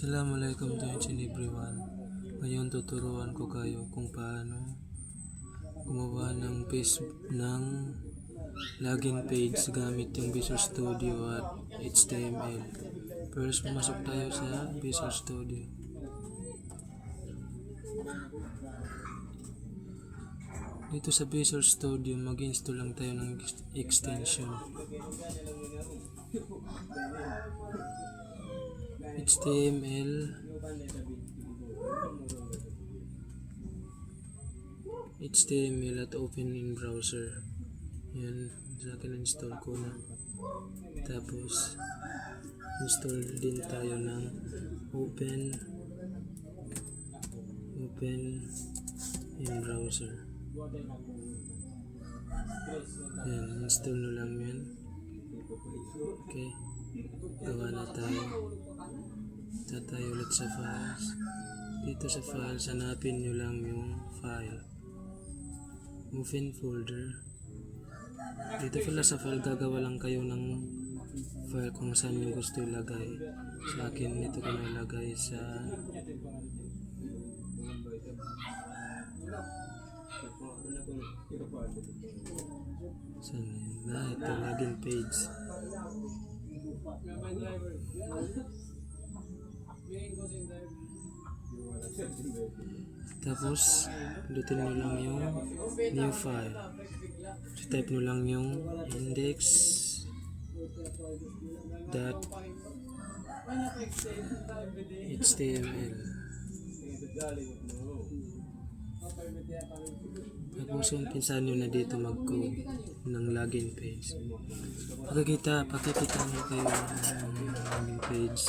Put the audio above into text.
Assalamualaikum to each and everyone. Ngayon tuturuan ko kayo kung paano gumawa ng login page gamit yung Visual Studio at HTML. First, pumasok tayo sa Visual Studio. Dito sa Visual Studio, mag-install lang tayo ng extension. HTML at open in browser. Yan, sa akin install ko na. Tapos install din tayo ng open in browser. Yan, install na lang yan. Okay, gawa na tayo. Punta tayo ulit sa files. Dito sa files, hanapin nyo lang yung file. Open folder. Dito pala sa file, gagawa lang kayo ng file kung saan nyo gusto ilagay. Sa akin, ito ko nalagay sa saan na ito, login page. Tapos pindutin mo lang yung new file. Type mo lang yung index.html. Tapos umpisahan nyo na dito mag-code ng login page. Pakikita nyo kayo ng login page.